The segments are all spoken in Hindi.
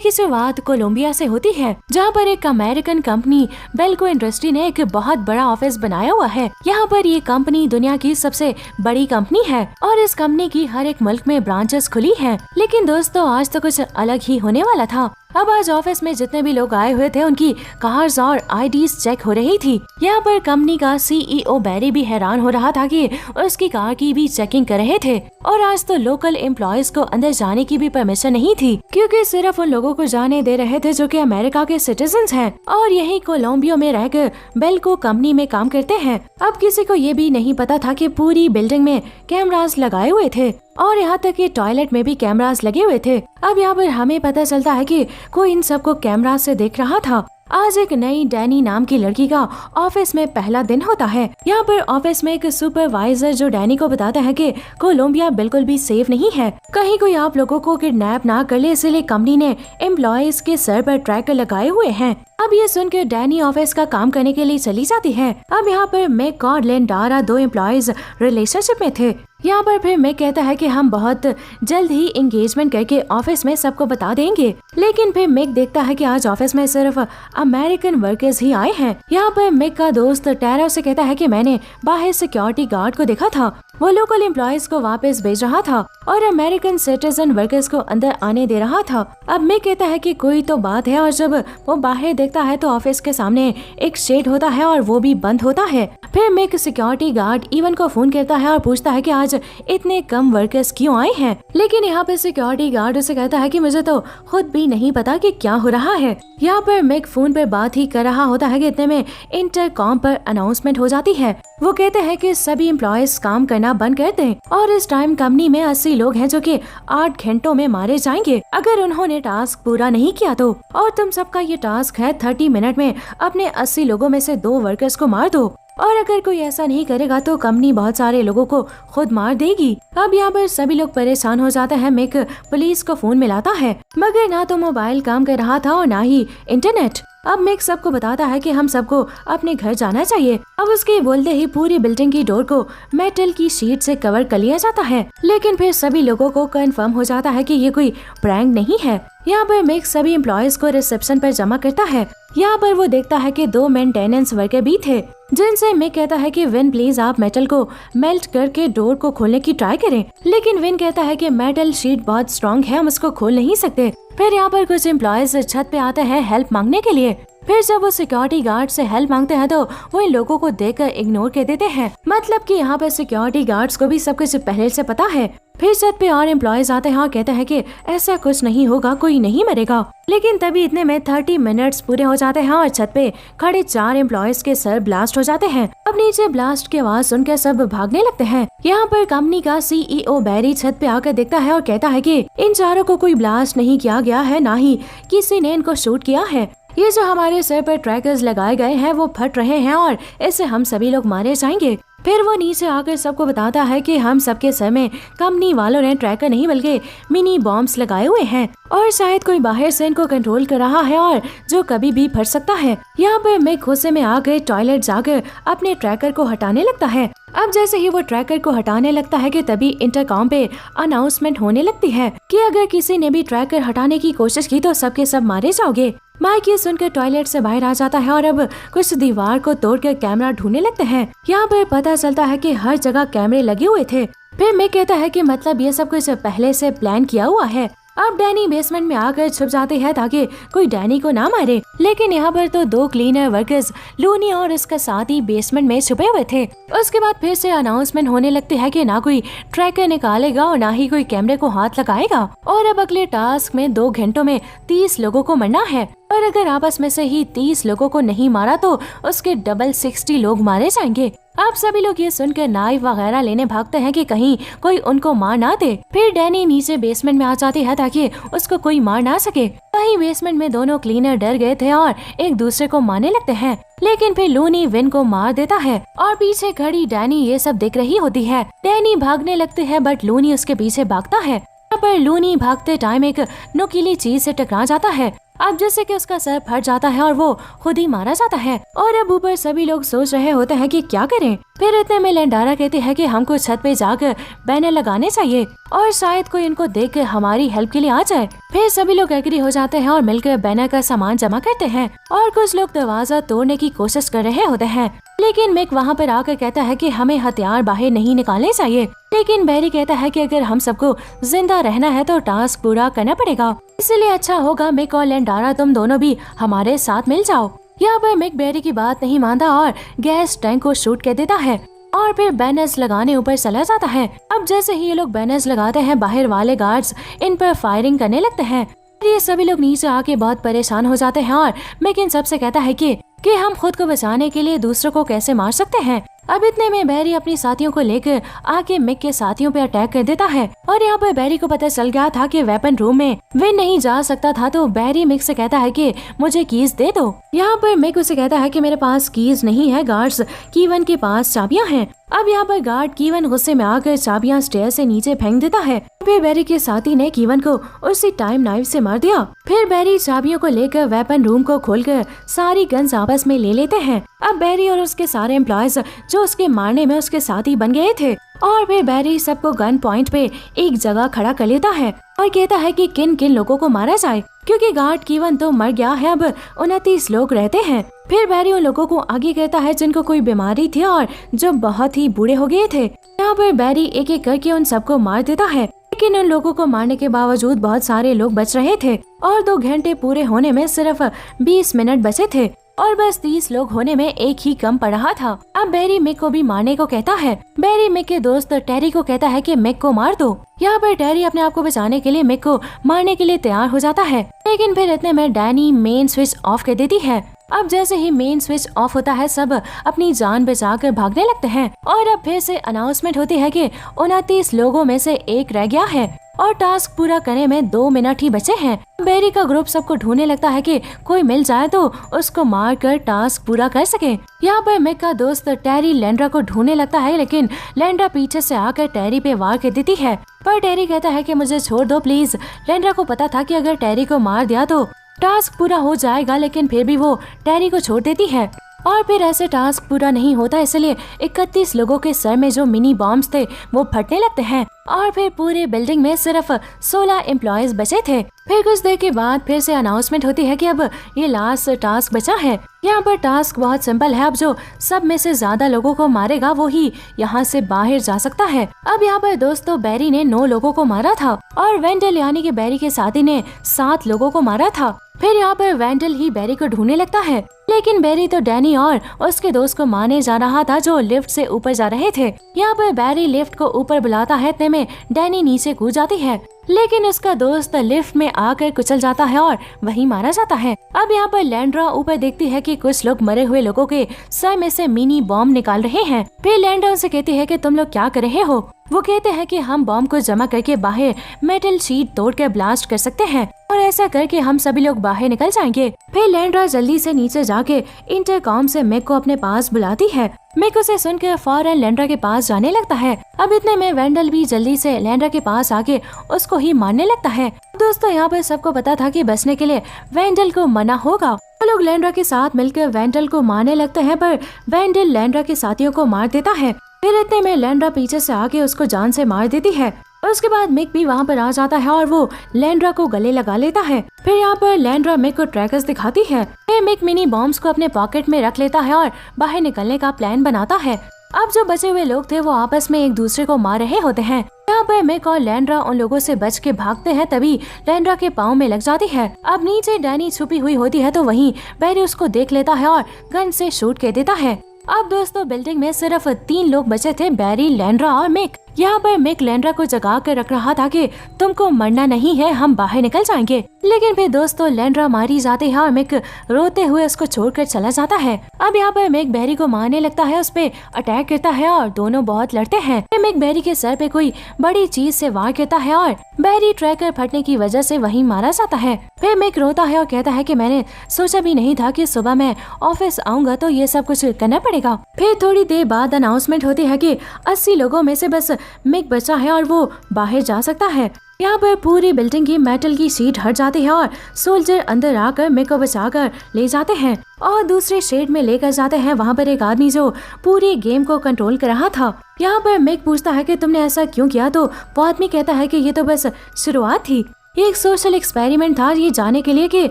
कहानी की शुरुआत कोलंबिया से होती है, जहाँ पर एक अमेरिकन कंपनी बेल्को इंडस्ट्री ने एक बहुत बड़ा ऑफिस बनाया हुआ है। यहाँ पर ये कंपनी दुनिया की सबसे बड़ी कंपनी है और इस कंपनी की हर एक मुल्क में ब्रांचेस खुली हैं। लेकिन दोस्तों, आज तो कुछ अलग ही होने वाला था। अब आज ऑफिस में जितने भी लोग आए हुए थे उनकी कार्स और आईडीज चेक हो रही थी। यहाँ पर कंपनी का सीईओ बैरी भी हैरान हो रहा था कि उसकी कार की भी चेकिंग कर रहे थे। और आज तो लोकल एम्प्लॉयज को अंदर जाने की भी परमिशन नहीं थी, क्योंकि सिर्फ उन लोगों को जाने दे रहे थे जो कि अमेरिका के सिटीजन्स हैं और यही कोलंबिया में रहकर बेल्को कंपनी में काम करते हैं। अब किसी को ये भी नहीं पता था कि पूरी बिल्डिंग में कैमरास लगाए हुए थे और यहाँ तक कि टॉयलेट में भी कैमरास लगे हुए थे। अब यहाँ पर हमें पता चलता है कि कोई इन सबको कैमरा से देख रहा था। आज एक नई डैनी नाम की लड़की का ऑफिस में पहला दिन होता है। यहाँ पर ऑफिस में एक सुपरवाइजर जो डैनी को बताता है कि कोलंबिया बिल्कुल भी सेफ नहीं है, कहीं कोई आप लोगों को किडनैप ना कर ले, इसलिए कंपनी ने एम्प्लॉयज के सर पर ट्रैकर लगाए हुए हैं। अब ये सुनकर डैनी ऑफिस का काम करने के लिए चली जाती है। अब यहाँ पर मैक और लिंडारा दो एम्प्लॉयज रिलेशनशिप में थे। यहाँ पर फिर मैक कहता है कि हम बहुत जल्द ही एंगेजमेंट करके ऑफिस में सबको बता देंगे। लेकिन फिर मैक देखता है कि आज ऑफिस में सिर्फ अमेरिकन वर्कर्स ही आए हैं। यहाँ पर मैक का दोस्त टैरो से कहता है कि मैंने बाहर सिक्योरिटी गार्ड को देखा था, वो लोकल एम्प्लॉयज को वापस भेज रहा था और अमेरिकन सिटीजन वर्कर्स को अंदर आने दे रहा था। अब मैक कहता है कि कोई तो बात है और जब वो बाहर देखता है तो ऑफिस के सामने एक शेड होता है और वो भी बंद होता है। फिर मैक सिक्योरिटी गार्ड इवन को फोन करता है और पूछता है कि आज इतने कम वर्कर्स क्यों आए हैं। लेकिन यहाँ पे सिक्योरिटी गार्ड उसे कहता है कि मुझे तो खुद भी नहीं पता कि क्या हो रहा है। यहाँ पर मैक फोन पर बात ही कर रहा होता है कि इतने में इंटरकॉम पर अनाउंसमेंट हो जाती है। वो कहते हैं कि सभी एम्प्लॉयज काम करना बंद कर दें और इस टाइम कंपनी में 80 लोग हैं जो कि 8 घंटों में मारे जाएंगे अगर उन्होंने टास्क पूरा नहीं किया तो। और तुम सबका ये टास्क है 30 मिनट में अपने 80 लोगों में से 2 वर्कर्स को मार दो और अगर कोई ऐसा नहीं करेगा तो कंपनी बहुत सारे लोगों को खुद मार देगी। अब यहाँ पर सभी लोग परेशान हो जाते हैं। मैक पुलिस को फोन मिलाता है, मगर ना तो मोबाइल काम कर रहा था और ना ही इंटरनेट। अब मैक सबको बताता है कि हम सबको अपने घर जाना चाहिए। अब उसके बोलते ही पूरी बिल्डिंग की डोर को मेटल की शीट से कवर कर लिया जाता है। लेकिन फिर सभी लोगों को कंफर्म हो जाता है कि ये कोई प्रैंक नहीं है। यहाँ पर मैक सभी एम्प्लॉयज को रिसेप्शन पर जमा करता है। यहाँ पर वो देखता है कि 2 मेंटेनेंस वर्कर भी थे, जिनसे मैक कहता है कि विन प्लीज आप मेटल को मेल्ट करके डोर को खोलने की ट्राई करें। लेकिन विन कहता है कि मेटल शीट बहुत स्ट्रॉन्ग है, हम उसको खोल नहीं सकते। फिर यहाँ पर कुछ एम्प्लॉयज छत पे आते हैं हेल्प मांगने के लिए। फिर जब वो सिक्योरिटी गार्ड से हेल्प मांगते हैं तो वो इन लोगों को देखकर इग्नोर कर देते हैं। मतलब कि यहाँ पर सिक्योरिटी गार्ड्स को भी सब कुछ पहले से पता है। फिर छत पे और एम्प्लॉयज आते हैं और कहते हैं कि ऐसा कुछ नहीं होगा, कोई नहीं मरेगा। लेकिन तभी इतने में 30 मिनट्स पूरे हो जाते हैं और छत पे खड़े 4 एम्प्लॉयज के सर ब्लास्ट हो जाते हैं। अब नीचे ब्लास्ट की आवाज सुनकर सब भागने लगते हैं। यहाँ पर कंपनी का सीईओ बैरी छत पे आकर देखता है और कहता है कि इन चारों को कोई ब्लास्ट नहीं किया गया है, ना ही किसी ने इनको शूट किया है। ये जो हमारे सर पर ट्रैकर्स लगाए गए हैं वो फट रहे हैं और इससे हम सभी लोग मारे जाएंगे। फिर वो नीचे आकर सबको बताता है कि हम सबके सर में कंपनी वालों ने ट्रैकर नहीं बल्कि मिनी बॉम्ब्स लगाए हुए हैं और शायद कोई बाहर से इनको कंट्रोल कर रहा है और जो कभी भी फट सकता है। यहाँ पर मैक गुस्से में आकर टॉयलेट जाकर अपने ट्रैकर को हटाने लगता है। अब जैसे ही वो ट्रैकर को हटाने लगता है कि तभी इंटरकॉम पे अनाउंसमेंट होने लगती है कि अगर किसी ने भी ट्रैकर हटाने की कोशिश की तो सबके सब मारे जाओगे। माइक ये सुनकर टॉयलेट से बाहर आ जाता है और अब कुछ दीवार को तोड़कर कैमरा ढूंढने लगते हैं। यहाँ पर पता चलता है कि हर जगह कैमरे लगे हुए थे। फिर मैक कहता है कि मतलब ये सब कुछ पहले से प्लान किया हुआ है। अब डैनी बेसमेंट में आकर छुप जाते हैं ताकि कोई डैनी को ना मारे। लेकिन यहाँ पर तो 2 क्लीनर वर्कर्स लूनी और इसका साथी बेसमेंट में छुपे हुए थे। उसके बाद फिर से अनाउंसमेंट होने लगती है कि ना कोई ट्रैकर निकालेगा और ना ही कोई कैमरे को हाथ लगाएगा और अब अगले टास्क में 2 घंटों में 30 लोगों को मरना है और अगर आपस में से ही 30 लोगों को नहीं मारा तो उसके डबल 60 लोग मारे जाएंगे। अब सभी लोग ये सुनकर नाइफ वगैरह लेने भागते हैं कि कहीं कोई उनको मार ना दे। फिर डैनी नीचे बेसमेंट में आ जाती है ताकि उसको कोई मार ना सके। वहीं बेसमेंट में दोनों क्लीनर डर गए थे और एक दूसरे को मारने लगते हैं। लेकिन फिर लूनी विन को मार देता है और पीछे खड़ी डैनी ये सब देख रही होती है। डैनी भागने लगते है बट लूनी उसके पीछे भागता है। यहाँ पर लूनी भागते टाइम एक नुकीली चीज से टकरा जाता है। अब जैसे कि उसका सर फट जाता है और वो खुद ही मारा जाता है और अब ऊपर सभी लोग सोच रहे होते हैं कि क्या करें। फिर इतने में लेंडारा कहती है कि हमको छत पे जाकर बैनर लगाने चाहिए और शायद कोई इनको देख कर हमारी हेल्प के लिए आ जाए। फिर सभी लोग एग्री हो जाते हैं और मिलकर बैनर का सामान जमा करते हैं और कुछ लोग दरवाजा तोड़ने की कोशिश कर रहे होते हैं, लेकिन मिक वहाँ पर आकर कहता है कि हमें हथियार बाहर नहीं निकालने चाहिए। लेकिन बैरी कहता है कि अगर हम सबको जिंदा रहना है तो टास्क पूरा करना पड़ेगा, इसलिए अच्छा होगा मिक और लेंडारा तुम दोनों भी हमारे साथ मिल जाओ। यहाँ पर मिक बैरी की बात नहीं मानता और गैस टैंक को शूट कर देता है और फिर बैनर्स लगाने ऊपर चला जाता है। अब जैसे ही ये लोग बैनर्स लगाते हैं, बाहर वाले गार्ड्स इन पर फायरिंग करने लगते हैं। ये सभी लोग नीचे आके बहुत परेशान हो जाते हैं और मिक इन सबसे कहता है कि हम खुद को बचाने के लिए दूसरों को कैसे मार सकते हैं। अब इतने में बैरी अपनी साथियों को लेकर आके मिक के साथियों पे अटैक कर देता है और यहाँ पर बैरी को पता चल गया था कि वेपन रूम में वे नहीं जा सकता था, तो बैरी मिक से कहता है कि मुझे कीज दे दो। यहाँ पर मिक उसे कहता है कि मेरे पास कीज नहीं है, गार्ड्स कीवन के पास चाबियां हैं। अब यहाँ पर गार्ड कीवन गुस्से में आकर चाबियां स्टेयर से नीचे फेंक देता है। फिर बैरी के साथी ने कीवन को उसी टाइम नाइफ से मार दिया। फिर बैरी चाबियों को लेकर वेपन रूम को खोलकर सारी गन्स आपस में ले लेते हैं। अब बैरी और उसके सारे एम्प्लॉयज जो उसके मारने में उसके साथी बन गए थे और फिर बैरी सबको गन पॉइंट पे एक जगह खड़ा कर लेता है और कहता है कि किन किन लोगों को मारा जाए, क्योंकि गार्ड कीवन तो मर गया है, अब 29 लोग रहते हैं। फिर बैरी उन लोगों को आगे कहता है जिनको कोई बीमारी थी और जो बहुत ही बूढ़े हो गए थे। यहाँ पर बैरी एक एक करके उन सबको मार देता है, लेकिन उन लोगों को मारने के बावजूद बहुत सारे लोग बच रहे थे और 2 घंटे पूरे होने में सिर्फ 20 मिनट बचे थे और बस 30 लोग होने में एक ही कम पड़ रहा था। अब बैरी मिक को भी मारने को कहता है। बैरी मिक के दोस्त टेरी को कहता है कि मिक को मार दो। यहाँ पर टेरी अपने आप को बचाने के लिए मिक को मारने के लिए तैयार हो जाता है, लेकिन फिर इतने में डैनी मेन स्विच ऑफ कर देती है। अब जैसे ही मेन स्विच ऑफ होता है, सब अपनी जान बचाकर भागने लगते हैं और अब फिर से अनाउंसमेंट होती है कि 29 लोगों में से एक रह गया है और टास्क पूरा करने में 2 मिनट ही बचे हैं। बैरी का ग्रुप सबको ढूंढने लगता है कि कोई मिल जाए तो उसको मार कर टास्क पूरा कर सके। यहाँ पर मिक का दोस्त टेरी लेंड्रा को ढूंढने लगता है, लेकिन लेंड्रा पीछे से आकर टेरी पे वार कर देती है, पर टेरी कहता है कि मुझे छोड़ दो प्लीज। लेंड्रा को पता था कि अगर टेरी को मार दिया तो टास्क पूरा हो जाएगा, लेकिन फिर भी वो टेरी को छोड़ देती है और फिर ऐसे टास्क पूरा नहीं होता, इसलिए 31 लोगों के सर में जो मिनी बॉम्ब्स थे वो फटने लगते हैं और फिर पूरे बिल्डिंग में सिर्फ 16 एम्प्लॉयज बचे थे। फिर कुछ देर के बाद फिर से अनाउंसमेंट होती है कि अब ये लास्ट टास्क बचा है। यहाँ पर टास्क बहुत सिंपल है, अब जो सब में से ज्यादा लोगों को मारेगा वो ही यहाँ से बाहर जा सकता है। अब यहाँ पर दोस्तों बैरी ने 9 लोगों को मारा था और वेंडल यानी कि बैरी के साथी ने 7 लोगों को मारा था। फिर यहाँ पर वेंडल ही बैरी को ढूंढने लगता है, लेकिन बैरी तो डैनी और उसके दोस्त को मारने जा रहा था जो लिफ्ट से ऊपर जा रहे थे। यहाँ पर बैरी लिफ्ट को ऊपर बुलाता है, इतने में डैनी नीचे कूद जाती है, लेकिन उसका दोस्त लिफ्ट में आकर कुचल जाता है और वहीं मारा जाता है। अब यहाँ पर लेंड्रा ऊपर देखती है कि कुछ लोग मरे हुए लोगों के सर में से मिनी बॉम्ब निकाल रहे हैं। फिर लेंड्रा उनसे कहती है कि तुम लोग क्या कर रहे हो। वो कहते हैं कि हम बॉम्ब को जमा करके बाहर मेटल शीट तोड़कर ब्लास्ट कर सकते हैं और ऐसा करके हम सभी लोग बाहर निकल जाएंगे। फिर लेंड्रा जल्दी से नीचे जाके इंटरकॉम से मिक को अपने पास बुलाती है। मिक उसे सुनकर फौरन लेंड्रा के पास जाने लगता है। अब इतने में वेंडल भी जल्दी से लेंड्रा के पास आके उसको ही मारने लगता है। दोस्तों यहाँ पर सबको पता था कि बचने के लिए वेंडल को मना होगा। वो लोग लेंड्रा के साथ मिलकर वेंडल को मारने लगते हैं, पर वेंडल लेंड्रा के साथियों को मार देता है। फिर इतने में लेंड्रा पीछे से आके उसको जान से मार देती है। उसके बाद मिक भी वहाँ पर आ जाता है और वो लेंड्रा को गले लगा लेता है। फिर यहाँ पर लेंड्रा मिक को ट्रैकर्स दिखाती है। फिर मिक मिनी बॉम्ब्स को अपने पॉकेट में रख लेता है और बाहर निकलने का प्लान बनाता है। अब जो बचे हुए लोग थे वो आपस में एक दूसरे को मार रहे होते हैं। यहाँ पर मिक और लेंड्रा उन लोगों से बच के भागते हैं, तभी लेंड्रा के पाँव में लग जाती है। अब नीचे डैनी छुपी हुई होती है तो वहीं बैरी उसको देख लेता है और गन से शूट कर देता है। अब दोस्तों बिल्डिंग में सिर्फ 3 लोग बचे थे, बैरी, लेंड्रा और मिक। यहाँ पर मिक लेंड्रा को जगा कर रख रहा था कि तुमको मरना नहीं है, हम बाहर निकल जाएंगे। लेकिन फिर दोस्तों लेंड्रा मारी जाती है और मिक रोते हुए उसको छोड़कर चला जाता है। अब यहाँ पर मिक बैरी को मारने लगता है, उस पे अटैक करता है और दोनों बहुत लड़ते हैं। फिर मिक बैरी के सर पे कोई बड़ी चीज से वार करता है और बैरी ट्रैकर फटने की वजह से वहीं मारा जाता है। फिर मिक रोता है और कहता है कि मैंने सोचा भी नहीं था कि सुबह मैं ऑफिस आऊंगा तो ये सब कुछ करना पड़ेगा। फिर थोड़ी देर बाद अनाउंसमेंट होती है कि 80 लोगों में से बस मिक बचा है और वो बाहर जा सकता है। यहाँ पर पूरी बिल्डिंग की मेटल की शीट हट जाती है और सोल्जर अंदर आकर मिक को बचाकर ले जाते हैं और दूसरे शेड में लेकर जाते हैं। वहाँ पर एक आदमी जो पूरी गेम को कंट्रोल कर रहा था। यहाँ पर मिक पूछता है कि तुमने ऐसा क्यों किया, तो वो आदमी कहता है कि ये तो बस शुरुआत थी। ये एक सोशल एक्सपेरिमेंट था, ये जाने के लिए कि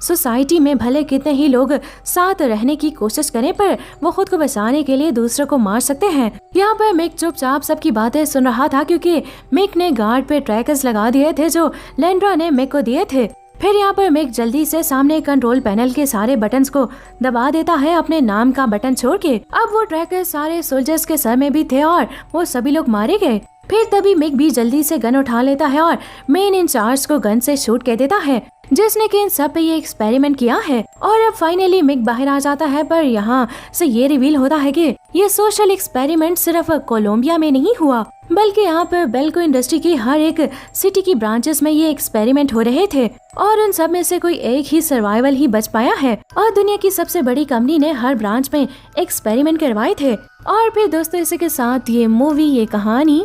सोसाइटी में भले कितने ही लोग साथ रहने की कोशिश करें पर वो खुद को बचाने के लिए दूसरों को मार सकते हैं। यहाँ पर मिक चुपचाप सबकी बातें सुन रहा था क्योंकि मिक ने गार्ड पे ट्रैकर्स लगा दिए थे जो लेंड्रा ने मिक को दिए थे। फिर यहाँ पर मिक जल्दी से सामने कंट्रोल पैनल के सारे बटन्स को दबा देता है, अपने नाम का बटन छोड़ के। अब वो ट्रैकर सारे सोल्जर्स के सर में भी थे और वो सभी लोग मारे गए। फिर तभी मिक भी जल्दी से गन उठा लेता है और मेन इंचार्ज को गन से शूट कर देता है, जिसने कि इन सब पे ये एक्सपेरिमेंट किया है। और अब फाइनली मिक बाहर आ जाता है, पर यहाँ से ये रिवील होता है कि ये सोशल एक्सपेरिमेंट सिर्फ कोलंबिया में नहीं हुआ, बल्कि यहाँ पर बेल्को इंडस्ट्री की हर एक सिटी की ब्रांचेस में ये एक्सपेरिमेंट हो रहे थे और उन सब में से कोई एक ही सर्वाइवल ही बच पाया है और दुनिया की सबसे बड़ी कंपनी ने हर ब्रांच में एक्सपेरिमेंट करवाए थे। और फिर दोस्तों इसी के साथ ये मूवी, ये कहानी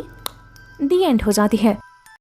दी एंड हो जाती है।